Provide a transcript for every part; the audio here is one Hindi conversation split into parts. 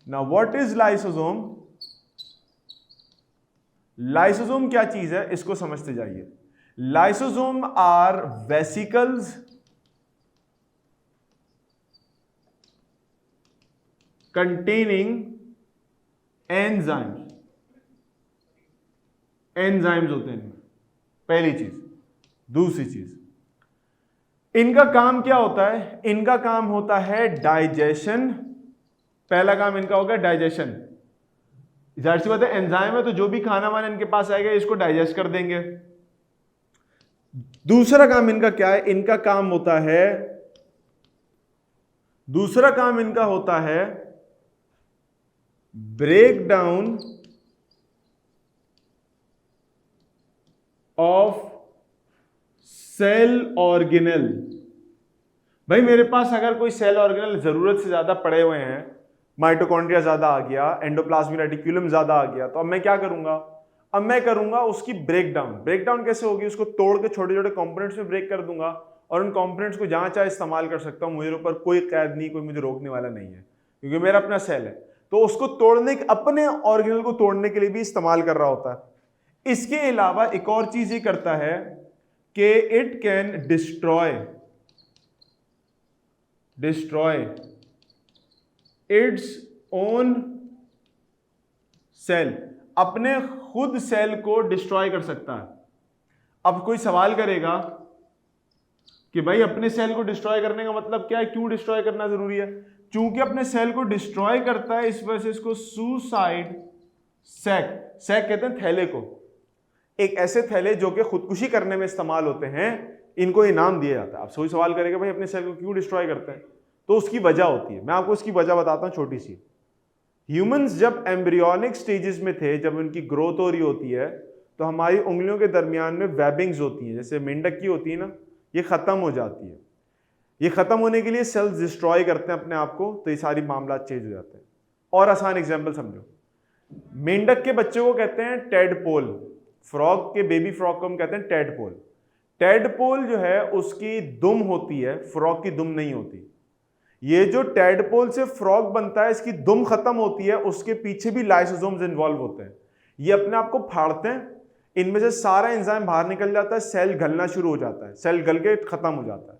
Now what is lysosome? Lysosome क्या चीज है इसको समझते जाइए। Lysosome are vesicles containing enzymes. Enzymes होते हैं, पहली चीज। दूसरी चीज, इनका काम क्या होता है? इनका काम होता है डाइजेशन। पहला काम इनका होगा डाइजेशन। जाहिर सी बात है, एंजाइम है तो जो भी खाना वाना इनके पास आएगा इसको डाइजेस्ट कर देंगे। दूसरा काम इनका क्या है? इनका काम होता है, दूसरा काम इनका होता है break down of cell organelle. भाई मेरे पास अगर कोई सेल ऑर्गेनल जरूरत से ज्यादा पड़े हुए हैं, माइटोकॉन्ड्रिया ज्यादा आ गया, एंडोप्लाज्मिक रेटिकुलम ज्यादा आ गया, तो अब मैं क्या करूंगा? अब मैं करूंगा उसकी ब्रेक डाउन। ब्रेक डाउन कैसे होगी? उसको तोड़ के छोटे छोटे कंपोनेंट्स में ब्रेक कर दूंगा और उन कंपोनेंट्स को जहां चाहे इस्तेमाल कर सकता हूं। मुझे ऊपर कोई कैद नहीं, कोई मुझे रोकने वाला नहीं है, क्योंकि मेरा अपना सेल है। तो उसको तोड़ने, अपने ऑर्गेनल को तोड़ने के लिए भी इस्तेमाल कर रहा होता है। इसके अलावा एक और चीज ये करता है कि it can destroy its own cell. अपने खुद सेल को डिस्ट्रॉय कर सकता है। अब कोई सवाल करेगा कि भाई अपने सेल को डिस्ट्रॉय करने का मतलब क्या है? क्यों डिस्ट्रॉय करना जरूरी है? क्योंकि अपने सेल को डिस्ट्रॉय करता है, इस वजह से इसको सुसाइड सैक, सैक कहते हैं थैले को। एक ऐसे थैले जो कि खुदकुशी करने में इस्तेमाल होते हैं, इनको ये नाम दिया जाता है। आप कोई सवाल करेगा भाई अपने सेल को क्यों डिस्ट्रॉय करते हैं, तो उसकी वजह होती है। मैं आपको इसकी वजह बताता हूं छोटी सी। ह्यूमंस जब एम्ब्रियोनिक स्टेजेस में थे, जब उनकी ग्रोथ हो रही होती है, तो हमारी उंगलियों के दरमियान में वेबिंग्स होती हैं, जैसे मेंढक की होती है ना, ये खत्म हो जाती है। ये खत्म होने के लिए सेल्स डिस्ट्रॉय करते हैं अपने आप को, तो ये सारी मामला चेंज हो जाते हैं। और आसान एग्जाम्पल समझो, मेंढक के बच्चे को कहते हैं टेडपोल। फ्रॉग के बेबी फ्रॉग को हम कहते हैं टेडपोल। टेडपोल जो है उसकी दुम होती है, फ्रॉग की दुम नहीं होती। ये जो टेडपोल से फ्रॉग बनता है, इसकी दुम खत्म होती है, उसके पीछे भी लाइसोसोम्स इन्वॉल्व होते हैं। ये अपने आप को फाड़ते हैं, इनमें से सारा एंजाइम बाहर निकल जाता है, सेल गलना शुरू हो जाता है, सेल गल के खत्म हो जाता है।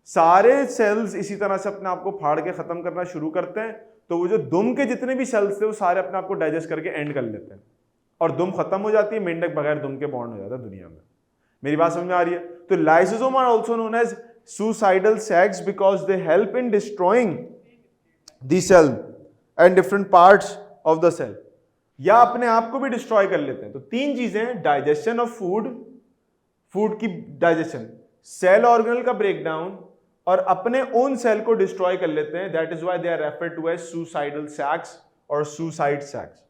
सारे सेल्स इसी तरह से अपने आप को फाड़ के खत्म करना शुरू करते हैं। तो वो जो दुम के जितने भी सेल्स थे वो सारे अपने आप को डाइजेस्ट करके एंड कर लेते हैं और दुम खत्म हो जाती है। मेंढक बगैर दुम के बॉन्ड हो जाता है दुनिया में। मेरी बात समझ में आ रही है? तो lysosome are also known as suicidal sacs because they help in destroying the cell and different parts of the cell, या अपने आप को भी डिस्ट्रॉय कर लेते हैं। तो तीन चीजें, डाइजेशन ऑफ फूड, फूड की डाइजेशन, सेल ऑर्गेनल का ब्रेकडाउन, और अपने ओन सेल को डिस्ट्रॉय कर लेते हैं। That is why they are referred to as suicidal sacs और सुसाइड सैक्स।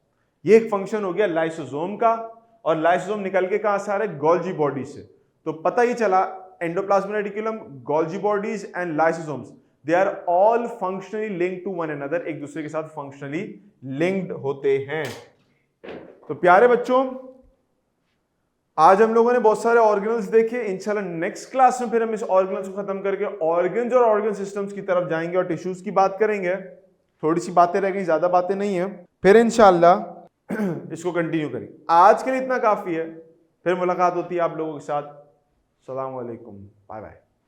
ये एक फंक्शन हो गया लाइसोसोम का। और लाइसोसोम निकल के कहां से आ रहे? गोल्जी बॉडी से। तो पता ही चला endoplasmic reticulum, Golgi bodies and lysosomes, they are all functionally linked to one another. एक दूसरे के साथ फंक्शनली लिंक्ड होते हैं। तो प्यारे बच्चों, आज हम लोगों ने बहुत सारे ऑर्गेनल्स देखे। इंशाल्लाह नेक्स्ट क्लास में फिर हम इस ऑर्गेनल्स को खत्म करके ऑर्गन्स और ऑर्गन सिस्टम्स की तरफ जाएंगे और टिश्यूज की बात करेंगे। थोड़ी सी बातें रह गई, ज्यादा बातें नहीं है, फिर इंशाल्लाह इसको कंटिन्यू करेंगे। आज के लिए इतना काफी है, फिर मुलाकात होती है आप लोगों के साथ। अस्सलाम वालेकुम, बाय बाय।